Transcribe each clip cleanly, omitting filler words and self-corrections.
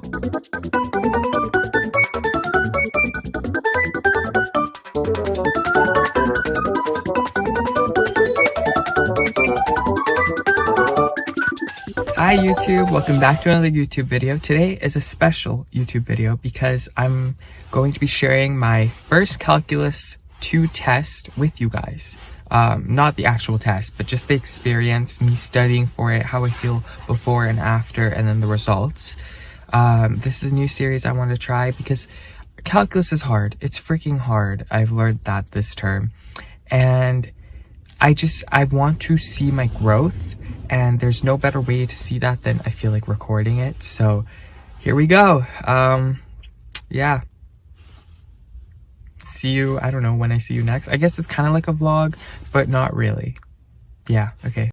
Hi YouTube, welcome back to another YouTube video. Today is a special YouTube video because I'm going to be sharing my first Calculus 2 test with you guys. Not the actual test, but just the experience, me studying for it, how I feel before and after, and then the results. This is a new series I want to try because calculus is hard. It's freaking hard. I've learned that this term. And I want to see my growth, and there's no better way to see that than I feel like recording it. So here we go. Yeah. See you, I don't know when I see you next. I guess it's kind of like a vlog, but not really. Yeah, okay.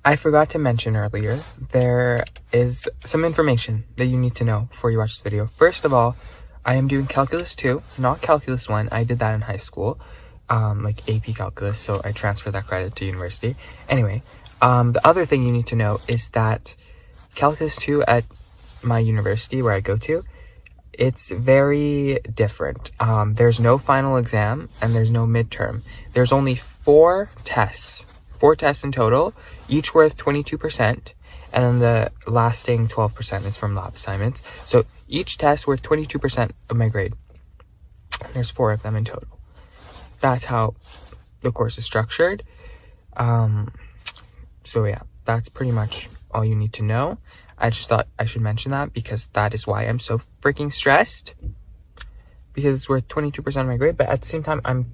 I forgot to mention earlier, there is some information that you need to know before you watch this video. First of all, I am doing Calculus 2, not Calculus 1. I did that in high school, like AP Calculus, so I transferred that credit to university. Anyway, the other thing you need to know is that Calculus 2 at my university where I go to, it's very different. There's no final exam and there's no midterm. There's only 4 tests in total, each worth 22%, and then the lasting 12% is from lab assignments. So each test worth 22% of my grade. There's 4 of them in total. That's how the course is structured. So yeah, that's pretty much all you need to know. I just thought I should mention that because that is why I'm so freaking stressed, because it's worth 22% of my grade. But at the same time, I'm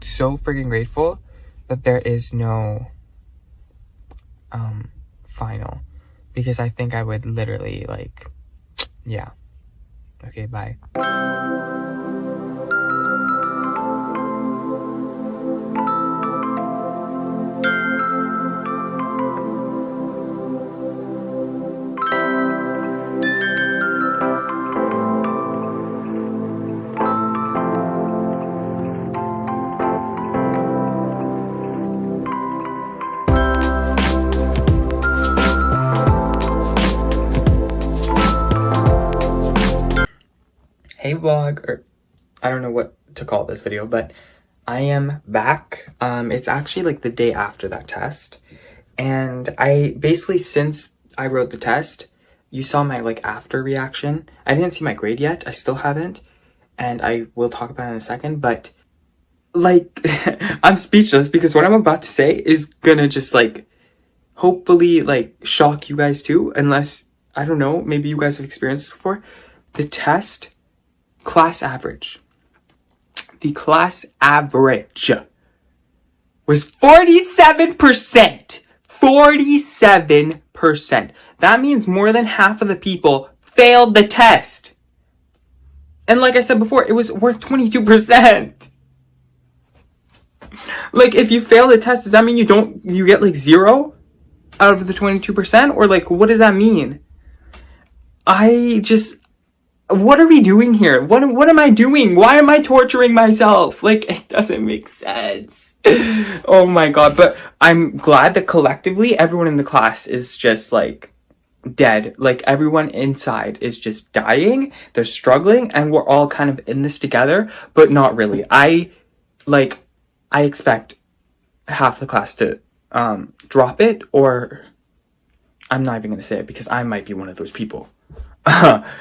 so freaking grateful that there is no final, because I think I would literally, like, yeah. Okay, bye. Hey vlog, or I don't know what to call this video, but I am back. It's actually like the day after that test, and I basically, since I wrote the test, you saw my like after reaction. I didn't see my grade yet. I still haven't, and I will talk about it in a second, but like I'm speechless because what I'm about to say is gonna just like hopefully like shock you guys too, unless, I don't know, maybe you guys have experienced this before. The test class average. The class average was 47%. 47%. That means more than half of the people failed the test. And like I said before, it was worth 22%. Like, if you fail the test, does that mean you get like 0 out of the 22%? Or like, what does that mean? What are we doing here? What am I doing? Why am I torturing myself? Like, it doesn't make sense. Oh my god. But I'm glad that collectively everyone in the class is just like dead. Like, everyone inside is just dying. They're struggling, and we're all kind of in this together, but not really. I expect half the class to drop it, or I'm not even gonna say it because I might be one of those people.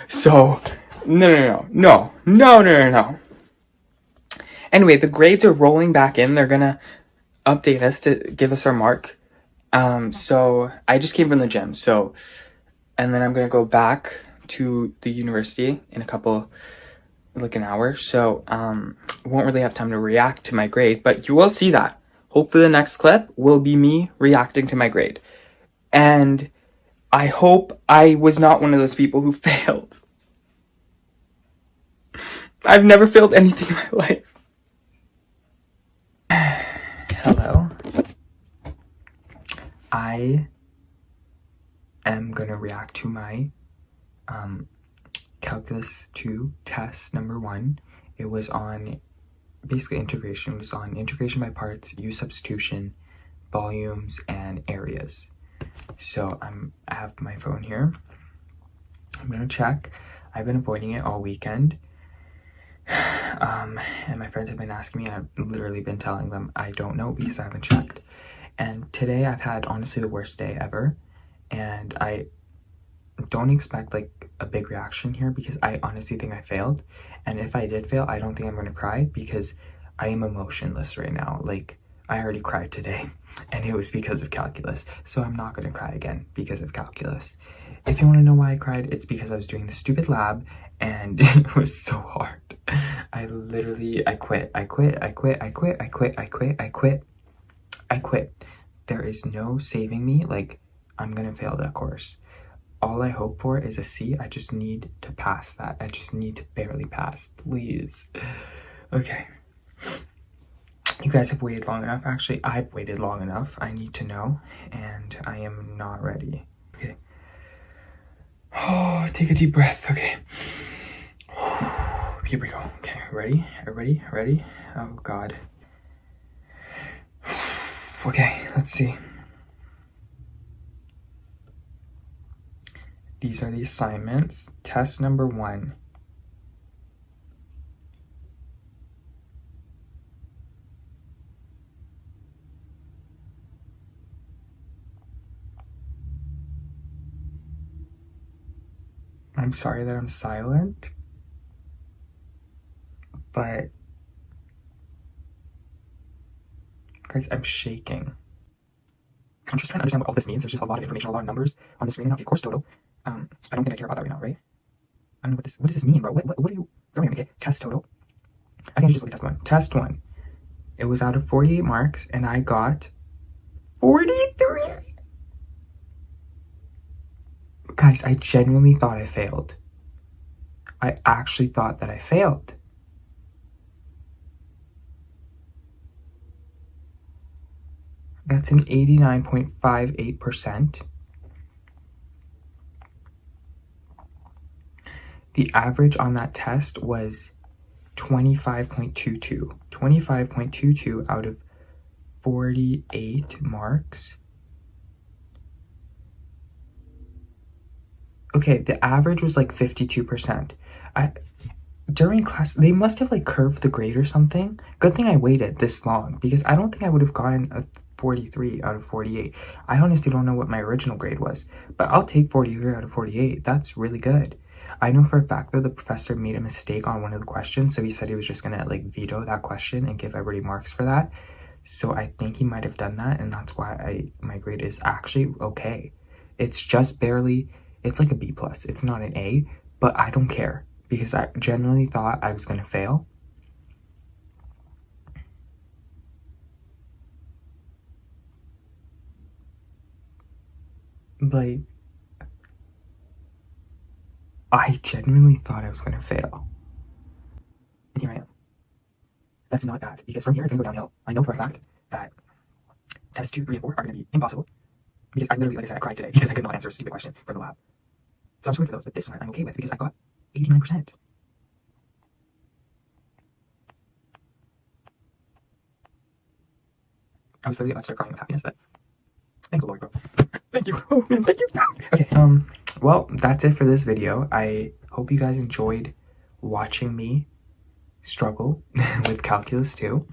So no. Anyway, the grades are rolling back in. They're gonna update us to give us our mark. So I just came from the gym, and then I'm gonna go back to the university in an hour. So won't really have time to react to my grade, but you will see that. Hopefully the next clip will be me reacting to my grade. And I hope I was not one of those people who failed. I've never failed anything in my life. Hello. I am going to react to my Calculus 2 test number 1. It was on basically integration. It was on integration by parts, use substitution, volumes, and areas. So I have my phone here. I'm going to check. I've been avoiding it all weekend. And my friends have been asking me, and I've literally been telling them I don't know because I haven't checked. And today I've had honestly the worst day ever, and I don't expect like a big reaction here because I honestly think I failed. And if I did fail, I don't think I'm going to cry because I am emotionless right now. Like, I already cried today and it was because of calculus, so I'm not going to cry again because of calculus. If you want to know why I cried, it's because I was doing the stupid lab and it was so hard. I quit. There is no saving me. Like, I'm gonna fail that course. All I hope for is a C. I just need to pass that. I just need to barely pass, please. Okay. You guys have waited long enough. Actually, I've waited long enough. I need to know, and I am not ready. Okay. Oh, take a deep breath. Okay. Here we go. Okay, ready? Everybody ready? Oh God. Okay, let's see. These are the assignments. Test number 1. I'm sorry that I'm silent, but guys, I'm shaking. I'm just trying to understand what all this means. There's just a lot of information, a lot of numbers on the screen right now. Okay, course total. I don't think I care about that right now, right? I don't know what does this mean, bro? What are you throwing at me? Okay, test total. I can just look at test 1. Test 1. It was out of 48 marks, and I got 43. Guys, I genuinely thought I failed. I actually thought that I failed. That's an 89.58%. The average on that test was 25.22. 25.22 out of 48 marks. Okay, the average was like 52%. During class, they must have like curved the grade or something. Good thing I waited this long because I don't think I would have gotten a 43 out of 48. I honestly don't know what my original grade was, but I'll take 43 out of 48. That's really good. I know for a fact that the professor made a mistake on one of the questions, so he said he was just gonna like veto that question and give everybody marks for that. So I think he might have done that, and that's why my grade is actually okay. It's just barely, it's like a B+. It's not an A, but I don't care because I genuinely thought I was gonna fail. Like, I genuinely thought I was gonna fail. And here I am. That's not bad, because from here it's gonna go downhill. I know for a fact that tests 2, 3, and 4 are gonna be impossible. Because I literally, like I said, I cried today because I could not answer a stupid question from the lab. So I'm just going for those, but this one I'm okay with because I got 89%. I was literally about to start crying with happiness, but thank the Lord, bro. Thank you. Oh man, thank you. Okay, well, that's it for this video. I hope you guys enjoyed watching me struggle with Calculus 2.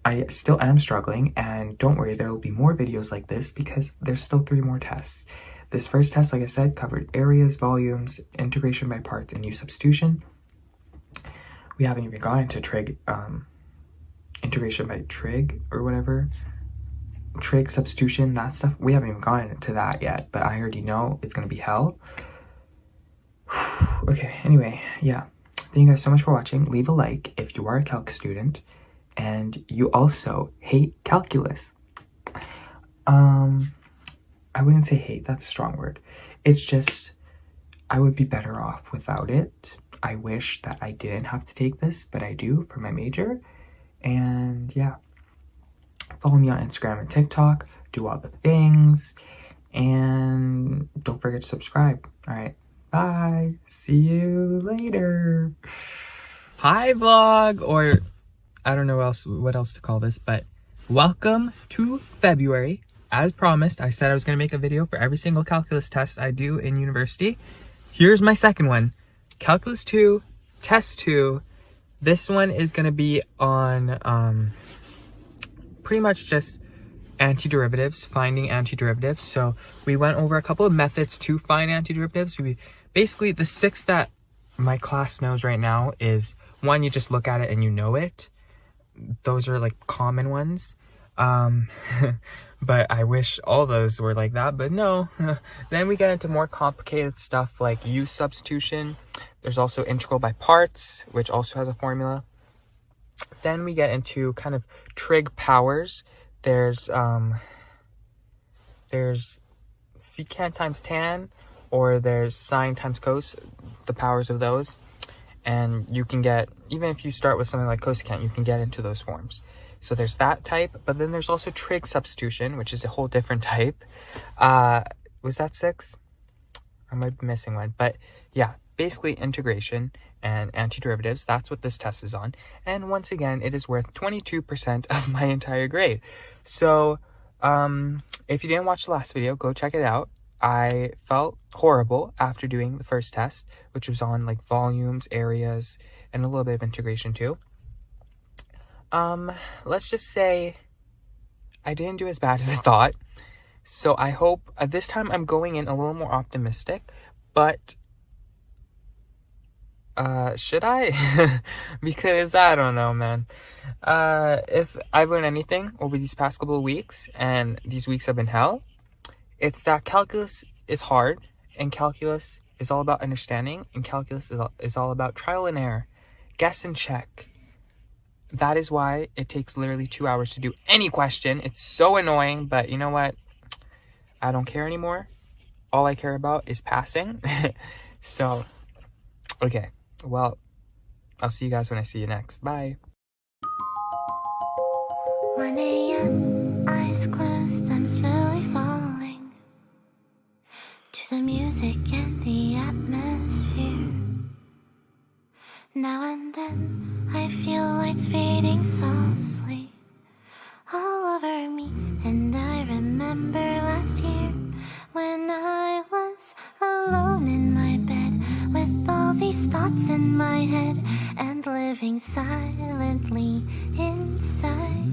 I still am struggling, and don't worry, there will be more videos like this because there's still 3 more tests. This first test, like I said, covered areas, volumes, integration by parts, and use substitution. We haven't even gone into trig, integration by trig or whatever. Trig, substitution, that stuff. We haven't even gone into that yet, but I already know it's going to be hell. Okay, anyway, yeah. Thank you guys so much for watching. Leave a like if you are a calc student and you also hate calculus. I wouldn't say hate, that's a strong word. It's just, I would be better off without it. I wish that I didn't have to take this, but I do for my major. And yeah, follow me on Instagram and TikTok, do all the things, And don't forget to subscribe. All right. Bye. See you later. Hi, vlog, or I don't know what else to call this, but welcome to February. As promised, I said I was going to make a video for every single calculus test I do in university. Here's my second one. Calculus 2, Test 2. This one is going to be on pretty much just antiderivatives, finding antiderivatives. So we went over a couple of methods to find antiderivatives. Basically, the 6 that my class knows right now is, one, you just look at it and you know it. Those are like common ones. But I wish all those were like that, but no. Then we get into more complicated stuff like use substitution. There's also integral by parts, which also has a formula. Then we get into kind of trig powers. There's secant times tan, or there's sine times cos, the powers of those. And you can get, even if you start with something like cosecant, you can get into those forms. So there's that type, but then there's also trig substitution, which is a whole different type. Was that 6? I might be missing one, but yeah, basically integration and antiderivatives. That's what this test is on. And once again, it is worth 22% of my entire grade. So if you didn't watch the last video, go check it out. I felt horrible after doing the first test, which was on like volumes, areas, and a little bit of integration too. Let's just say I didn't do as bad as I thought. So I hope this time I'm going in a little more optimistic, but should I? Because I don't know, man. If I've learned anything over these past couple of weeks, and these weeks have been hell, it's that calculus is hard, and calculus is all about understanding, and calculus is all about trial and error, guess and check. That is why it takes literally 2 hours to do any question. It's so annoying, but you know what? I don't care anymore. All I care about is passing. So, okay. Well, I'll see you guys when I see you next. Bye. 1 a.m., eyes closed, I'm slowly falling to the music and the atmosphere. Now and then, I feel lights fading softly all over me. And I remember last year when I was alone in my bed with all these thoughts in my head and living silently inside.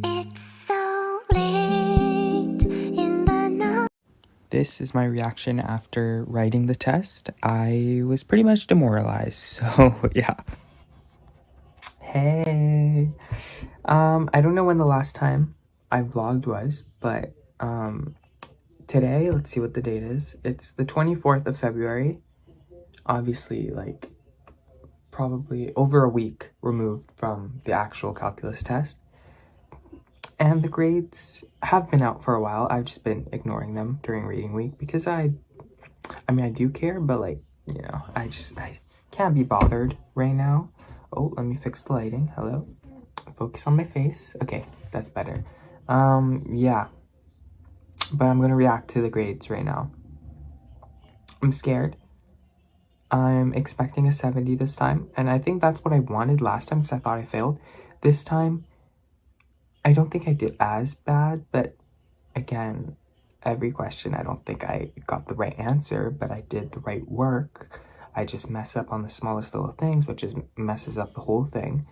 It's so late in the night. This is my reaction after writing the test. I was pretty much demoralized, so yeah. Hey. I don't know when the last time I vlogged was, but today, let's see what the date is. It's the 24th of February. Obviously, like, probably over a week removed from the actual calculus test. And the grades have been out for a while. I've just been ignoring them during reading week because I do care, but like, you know, I can't be bothered right now. Oh, let me fix the lighting. Hello. Focus on my face. Okay, that's better. Yeah. But I'm gonna react to the grades right now. I'm scared. I'm expecting a 70 this time, and I think that's what I wanted last time because I thought I failed. This time, I don't think I did as bad, but again, every question, I don't think I got the right answer, but I did the right work. I just mess up on the smallest little things, which is messes up the whole thing.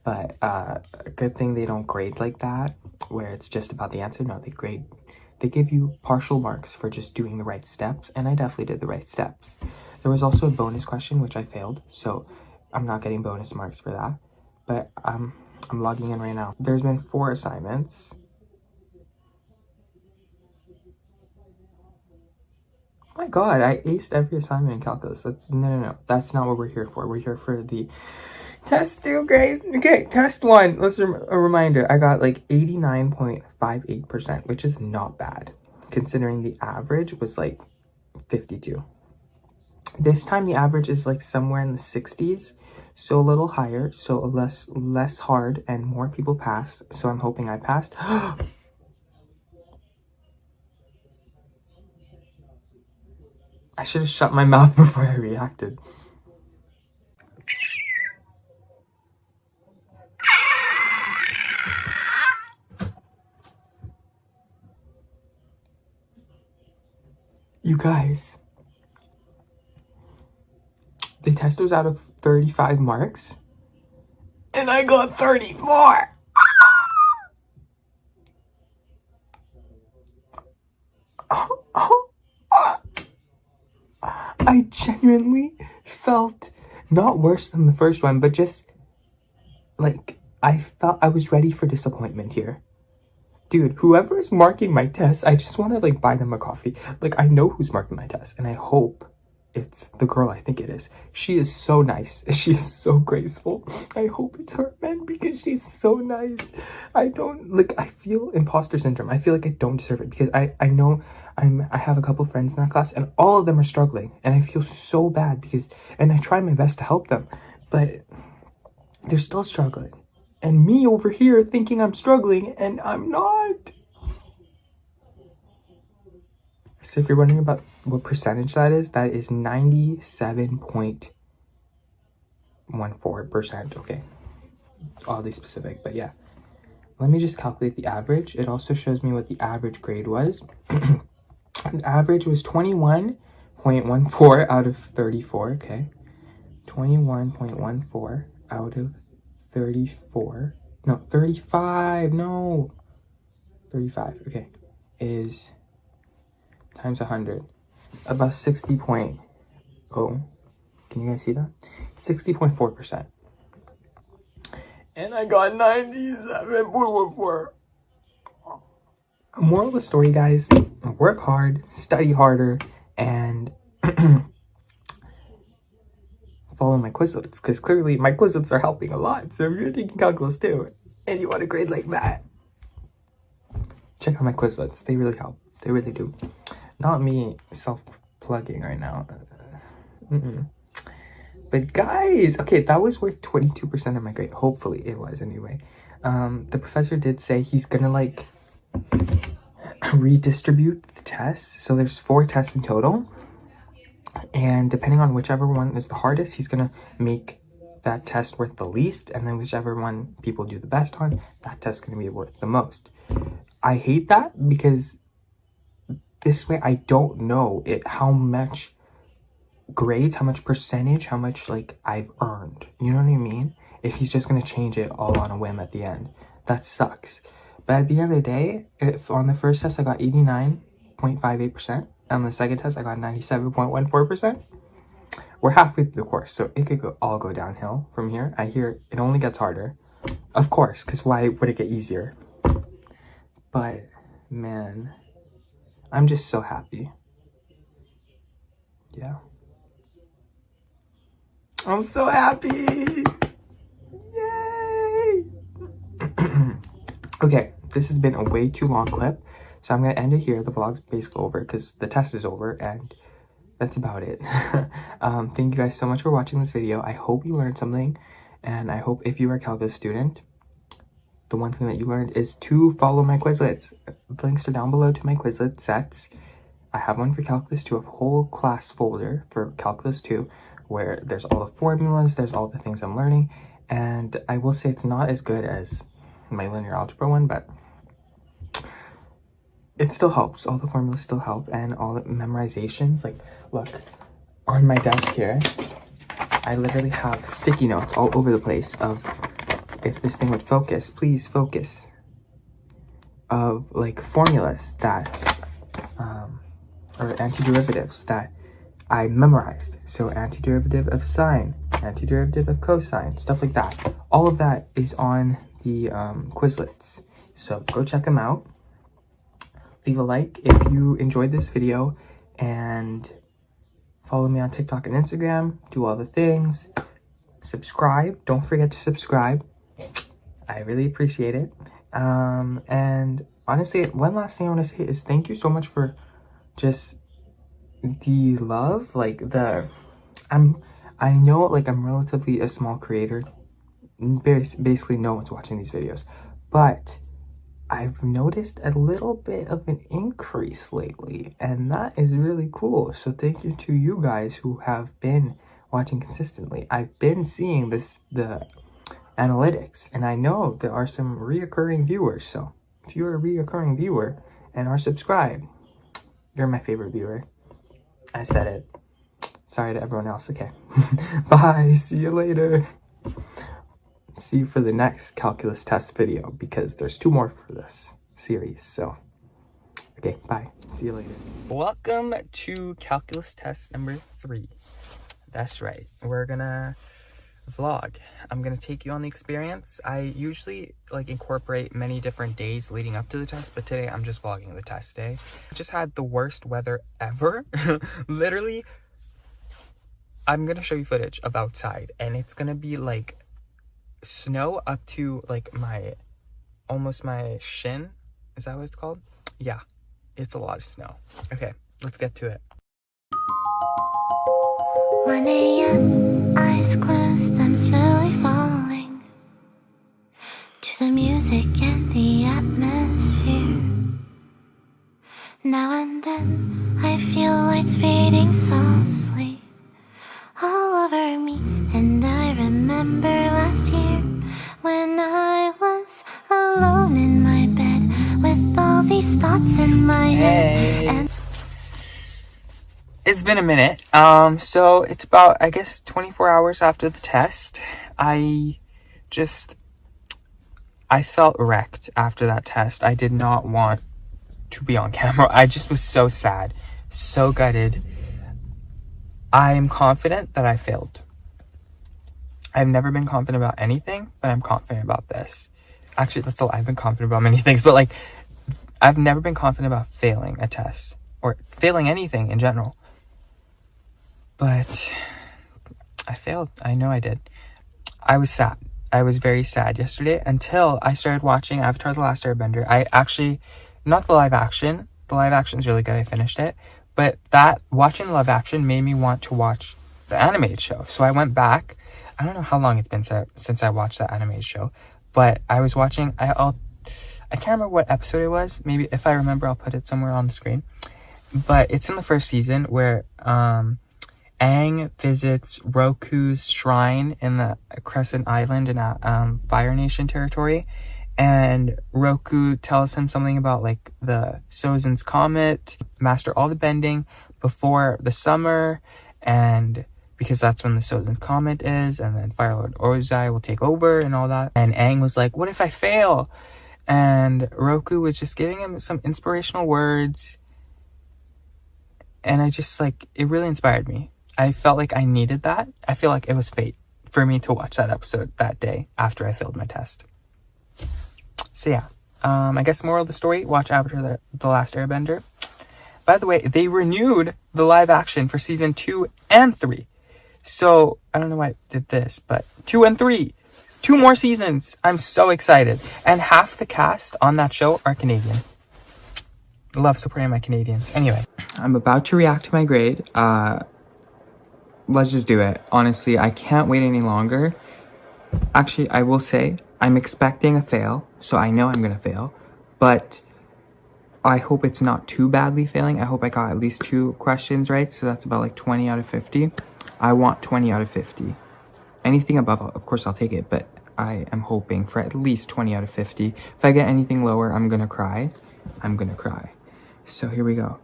But a good thing they don't grade like that, where it's just about the answer. No, they give you partial marks for just doing the right steps, and I definitely did the right steps. There was also a bonus question, which I failed, so I'm not getting bonus marks for that. But I'm logging in right now. There's been 4 assignments. Oh my god, I aced every assignment in calculus. No. That's not what we're here for. We're here for the test 2 grade. Okay, test 1. Let's a reminder. I got like 89.58%, which is not bad, considering the average was like 52. This time the average is like somewhere in the 60s, so a little higher, so less hard, and more people passed. So I'm hoping I passed. I should have shut my mouth before I reacted. You guys, the test was out of 35 marks, and I got 34! I genuinely felt not worse than the first one, but just like I felt I was ready for disappointment here. Dude, whoever is marking my test, I just want to like buy them a coffee. Like, I know who's marking my test, and I hope it's the girl I think it is. She is so nice. She is so graceful. I hope it's her, man, because she's so nice. I feel imposter syndrome. I feel like I don't deserve it because I know I have a couple friends in that class, and all of them are struggling, and I feel so bad because, and I try my best to help them, but they're still struggling. And me over here thinking I'm struggling, and I'm not. So if you're wondering about what percentage that is 97.14%. Okay, oddly specific, but yeah. Let me just calculate the average. It also shows me what the average grade was. The average was 21.14 out of 34, okay? 21.14 out of 34. No, 35. No. 35, okay. Is times 100. About 60.0. Can you guys see that? 60.4%. And I got 97.14. Moral of the story, guys, work hard, study harder, and follow my Quizlets, because clearly my Quizlets are helping a lot. So if you're taking calculus too, and you want a grade like that, check out my Quizlets. They really help. They really do. Not me self-plugging right now. But guys, okay, that was worth 22% of my grade. Hopefully it was anyway. The professor did say he's gonna like redistribute the tests. So there's 4 tests in total. And depending on whichever one is the hardest, he's gonna make that test worth the least. And then whichever one people do the best on, that test's gonna be worth the most. I hate that because this way I don't know how much grades, how much percentage, how much like I've earned. You know what I mean? If he's just gonna change it all on a whim at the end. That sucks. But at the end of the day, if on the first test I got 89.58%, and the second test I got 97.14%, we're halfway through the course, so it could all go downhill from here. I hear it only gets harder. Of course, because why would it get easier? But, man, I'm just so happy. Yeah. I'm so happy! Yay! Okay, this has been a way too long clip, so I'm going to end it here. The vlog's basically over because the test is over, and that's about it. Thank you guys so much for watching this video. I hope you learned something, and I hope if you are a calculus student, the one thing that you learned is to follow my Quizlets. The links are down below to my Quizlet sets. I have one for Calculus 2, a whole class folder for Calculus 2, where there's all the formulas, there's all the things I'm learning, and I will say it's not as good as my linear algebra one, but it still helps. All the formulas still help, and all the memorizations. Like, look, on my desk here, I literally have sticky notes all over the place of, if this thing would focus, please focus, of like formulas that, or antiderivatives that I memorized. So antiderivative of sine, antiderivative of cosine, stuff like that. All of that is on the Quizlets. So go check them out. Leave a like if you enjoyed this video, and follow me on TikTok and Instagram. Do all the things. Subscribe. Don't forget to subscribe. I really appreciate it. And honestly, one last thing I want to say is thank you so much for just the love, like the I know, like, I'm relatively a small creator. Basically, no one's watching these videos. But I've noticed a little bit of an increase lately, and that is really cool. So thank you to you guys who have been watching consistently. I've been seeing the analytics, and I know there are some reoccurring viewers. So if you're a reoccurring viewer and are subscribed, you're my favorite viewer. I said it. Sorry to everyone else. Okay. Bye. See you later. See you for the next calculus test video, because there's 2 more for this series. So, okay, bye. See you later. Welcome to calculus test number 3. That's right. We're gonna vlog. I'm gonna take you on the experience. I usually like incorporate many different days leading up to the test, but today I'm just vlogging the test day. I just had the worst weather ever. Literally, I'm gonna show you footage of outside, and it's gonna be like snow up to like almost my shin. Is that what it's called? Yeah, it's a lot of snow. Okay, let's get to it. 1 a.m., eyes closed, I'm slowly falling to the music and the atmosphere. Now and then, I feel lights fading softly all over me, and I remember last year when I was alone in my bed with all these thoughts in my head. And it's been a minute. So it's about, I guess, 24 hours after the test. I felt wrecked after that test. I did not want to be on camera. I just was so sad, so gutted. I am confident that I failed. I've never been confident about anything, but I'm confident about this. Actually, that's all. I've been confident about many things, but like, I've never been confident about failing a test or failing anything in general. But I failed. I know I did. I was sad. I was very sad yesterday until I started watching Avatar: The Last Airbender. I actually, not the live action. The live action is really good. I finished it. But watching the live action made me want to watch the animated show. So I went back. I don't know how long it's been since I watched that animated show, but I was watching. I can't remember what episode it was. Maybe if I remember, I'll put it somewhere on the screen. But it's in the first season where Aang visits Roku's shrine in the Crescent Island in Fire Nation territory, and Roku tells him something about like the ᴜᴜņs comet, master all the bending before the summer, and because that's when the ᴜᴜņs comet is, and then Fire Lord Ozai will take over and all that. And Aang was like, what if I fail? And Roku was just giving him some inspirational words, and I just like, it really inspired me. I felt like I needed that. I feel like it was fate for me to watch that episode that day after I failed my test. So yeah, I guess moral of the story, watch Avatar: The Last Airbender. By the way, they renewed the live action for season 2 and 3. So I don't know why I did this, but 2 and 3, 2 more seasons. I'm so excited. And half the cast on that show are Canadian. Love supporting my Canadians. Anyway, I'm about to react to my grade. Let's just do it. Honestly, I can't wait any longer. Actually, I will say I'm expecting a fail, so I know I'm gonna fail, but I hope it's not too badly failing. I hope I got at least 2 questions right, so that's about like 20 out of 50. I want 20 out of 50. Anything above, of course, I'll take it, but I am hoping for at least 20 out of 50. If I get anything lower, I'm gonna cry. I'm gonna cry. So here we go.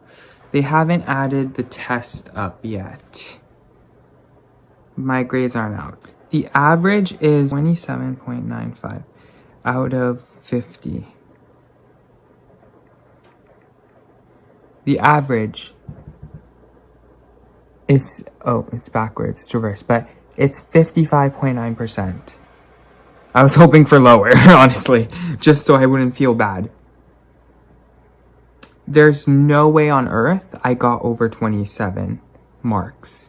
They haven't added the test up yet. My grades aren't out. The average is 27.95 out of 50. The average is, oh, it's backwards, it's reversed, but it's 55.9%. I was hoping for lower, honestly, just so I wouldn't feel bad. There's no way on earth I got over 27 marks.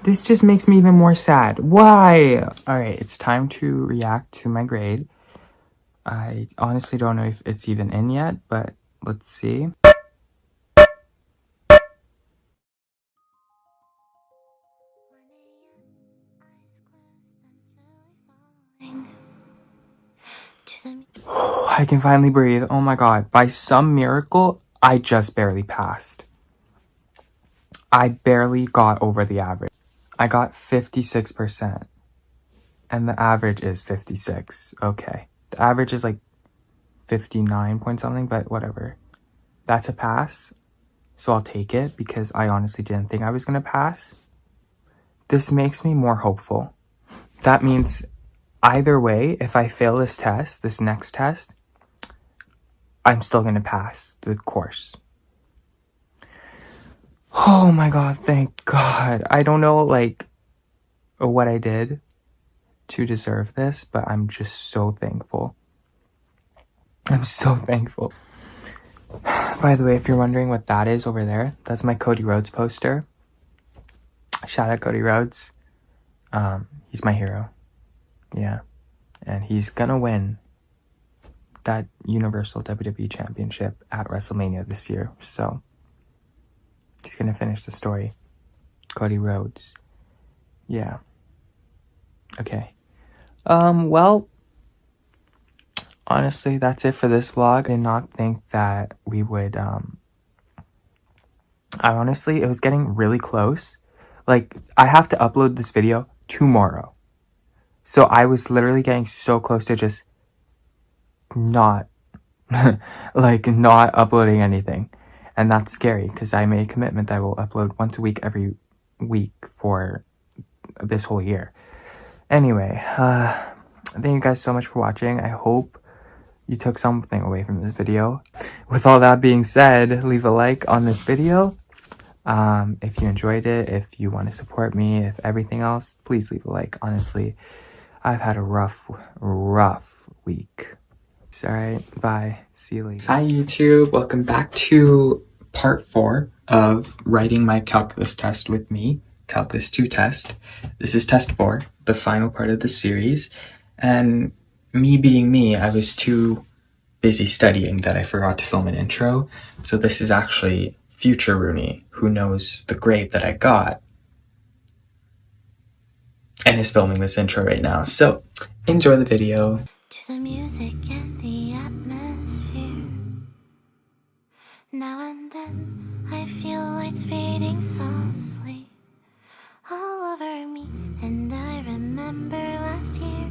This just makes me even more sad. Why? All right, it's time to react to my grade. I honestly don't know if it's even in yet, but let's see. I can finally breathe. Oh my god. By some miracle, I just barely passed. I barely got over the average. I got 56%. And the average is 56. Okay. The average is like 59 point something, but whatever. That's a pass. So I'll take it because I honestly didn't think I was going to pass. This makes me more hopeful. That means either way, if I fail this test, this next test, I'm still going to pass the course. Oh my god, thank god. I don't know, like, what I did to deserve this, but I'm just so thankful. I'm so thankful. By the way, if you're wondering what that is over there, that's my Cody Rhodes poster. Shout out Cody Rhodes. He's my hero. Yeah. And he's gonna win that Universal WWE Championship at WrestleMania this year. So he's gonna finish the story. Cody Rhodes. Yeah. Okay. Well, honestly, that's it for this vlog. I did not think that we would, it was getting really close. Like, I have to upload this video tomorrow. So I was literally getting so close to just not, not uploading anything. And that's scary because I made a commitment that I will upload once a week every week for this whole year. Anyway, thank you guys so much for watching. I hope you took something away from this video. With all that being said, leave a like on this video. If you enjoyed it, if you want to support me, if everything else, please leave a like. Honestly, I've had a rough week. Alright, bye. See you later. Hi YouTube, welcome back to part 4 of writing my calculus test with me. Calculus 2 test. This is test 4, the final part of the series. And me being me, I was too busy studying that I forgot to film an intro. So this is actually future Rooney, who knows the grade that I got and is filming this intro right now. So enjoy the video. To the music and the atmosphere. Now and then I feel lights fading softly all over me, and I remember last year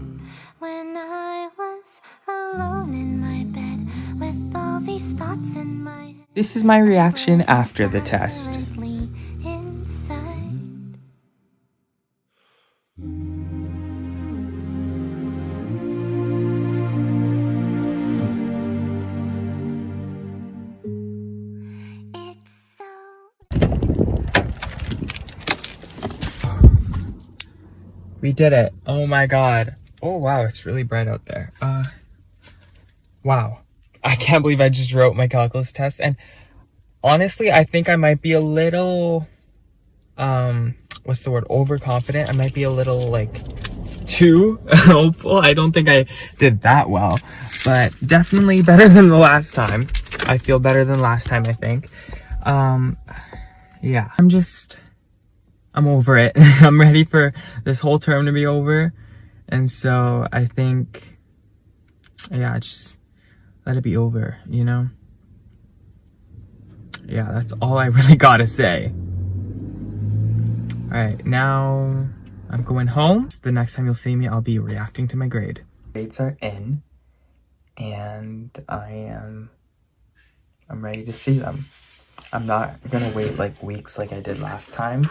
when I was alone in my bed with all these thoughts in my head. This is my reaction after the test. We did it. Oh my god. Oh wow, it's really bright out there. Wow. I can't believe I just wrote my calculus test, and honestly, I think I might be a little, what's the word, overconfident. I might be a little, like, too hopeful. I don't think I did that well, but definitely better than the last time. I feel better than last time, I think. Yeah, I'm over it. I'm ready for this whole term to be over. And so I think, yeah, just let it be over, you know? Yeah, that's all I really gotta say. Alright, now I'm going home. The next time you'll see me, I'll be reacting to my grade. Grades are in, and I'm ready to see them. I'm not gonna wait like weeks like I did last time.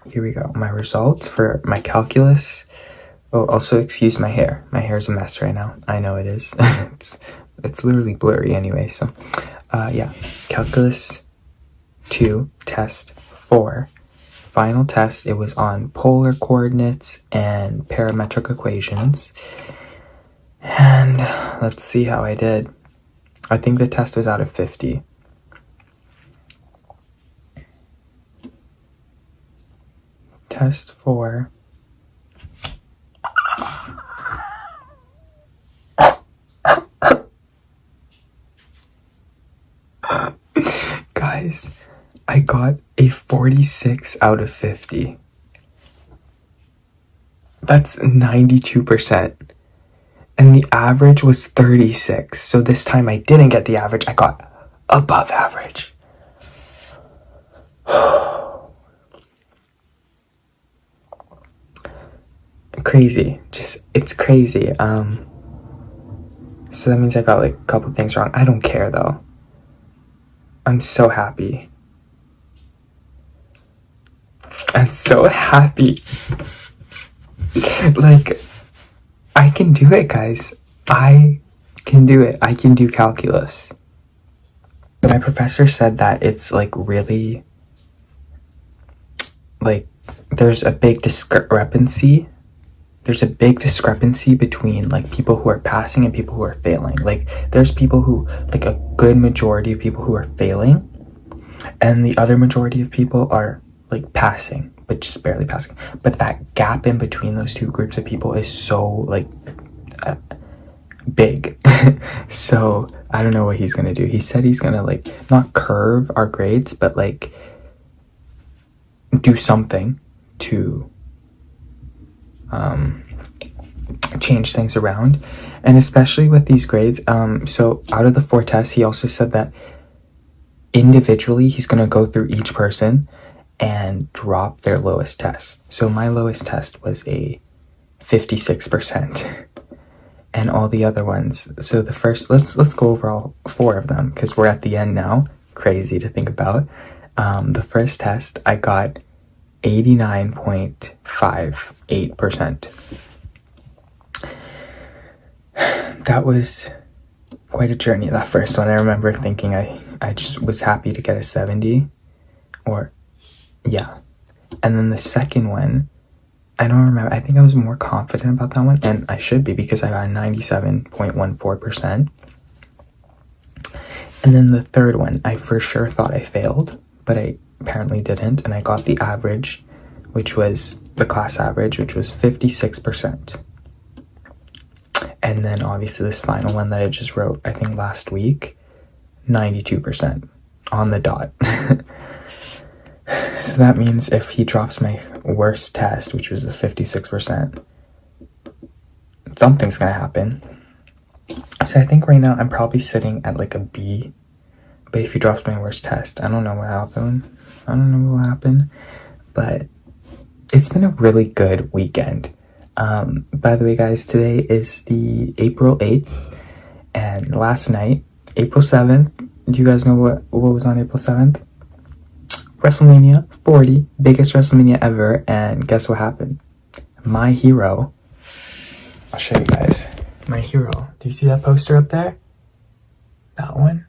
Here we go, my results for my calculus. Oh, also excuse my hair. My hair is a mess right now. I know it is. it's literally blurry anyway, so yeah. Calculus 2, test 4. Final test, it was on polar coordinates and parametric equations. And let's see how I did. I think the test was out of 50. Test 4. Guys, I got a 46 out of 50. That's 92%. And the average was 36. So this time I didn't get the average. I got above average. Crazy. It's crazy. So that means I got like a couple things wrong. I don't care though. I'm so happy. I'm so happy. Like, I can do it, guys. I can do it. I can do calculus. My professor said that it's like really, like, there's a big discrepancy. There's a big discrepancy between like people who are passing and people who are failing. Like, there's people who, like, a good majority of people who are failing, and the other majority of people are like passing, but just barely passing. But that gap in between those two groups of people is so like big. So I don't know what he's gonna do. He said he's gonna like not curve our grades, but like do something to change things around. And especially with these grades, so out of the 4 tests, he also said that individually he's going to go through each person and drop their lowest test. So my lowest test was a 56%, and all the other ones, so the first, let's go over all 4 of them because we're at the end now. Crazy to think about. The first test I got 89.58%. That was quite a journey, that first one. I remember thinking I just was happy to get a 70, or yeah. And then the second one, I don't remember. I think I was more confident about that one, and I should be because I got a 97.14%. And then the third one, I for sure thought I failed, but I apparently didn't, and I got the average, which was the class average, which was 56%. And then obviously this final one that I just wrote, I think last week, 92% on the dot. So that means if he drops my worst test, which was the 56%, something's gonna happen. So I think right now I'm probably sitting at like a B. But if he drops my worst test, I don't know what happened. But it's been a really good weekend. By the way, guys, today is the April 8th, and last night, April 7th, do you guys know what was on April 7th? WrestleMania 40, biggest WrestleMania ever, and guess what happened? My hero, I'll show you guys, my hero, do you see that poster up there? That one?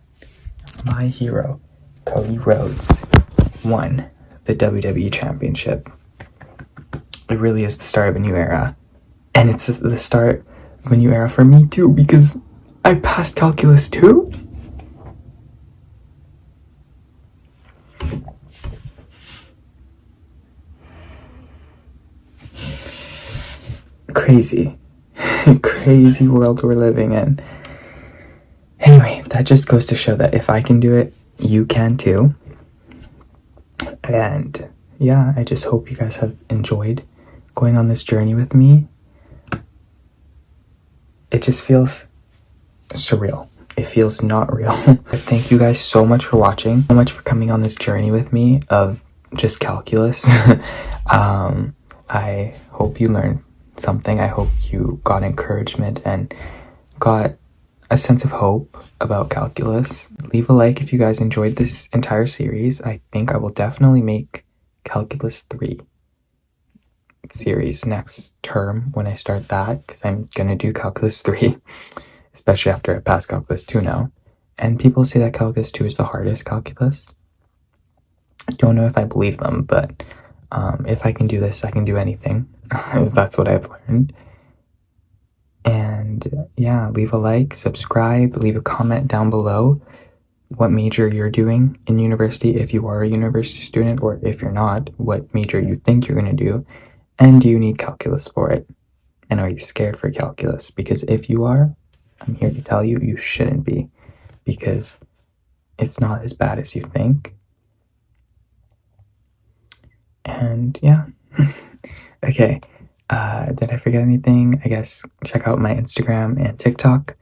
My hero, Cody Rhodes, won the WWE Championship. It really is the start of a new era. And it's the start of a new era for me too, because I passed calculus too. Crazy. Crazy world we're living in. Anyway, that just goes to show that if I can do it, you can too. And yeah, I just hope you guys have enjoyed going on this journey with me. It just feels surreal. It feels not real. Thank you guys so much for watching, so much for coming on this journey with me of just calculus. I hope you learned something. I hope you got encouragement and got a sense of hope about calculus. Leave a like if you guys enjoyed this entire series. I think I will definitely make Calculus 3 series next term when I start that, because I'm gonna do Calculus 3, especially after I pass Calculus 2 now. And people say that Calculus 2 is the hardest calculus. I don't know if I believe them, but if I can do this, I can do anything. That's what I've learned. And yeah, leave a like, subscribe, leave a comment down below what major you're doing in university, if you are a university student, or if you're not, what major you think you're going to do, and do you need calculus for it, and are you scared for calculus? Because if you are, I'm here to tell you, you shouldn't be, because it's not as bad as you think. And yeah. Okay, Did I forget anything? I guess check out my Instagram and TikTok.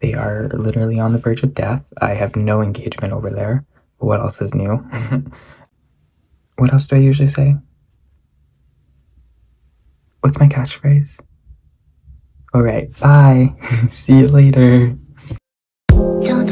They are literally on the verge of death. I have no engagement over there. What else is new? What else do I usually say? What's my catchphrase? Alright, bye. See you later. Don't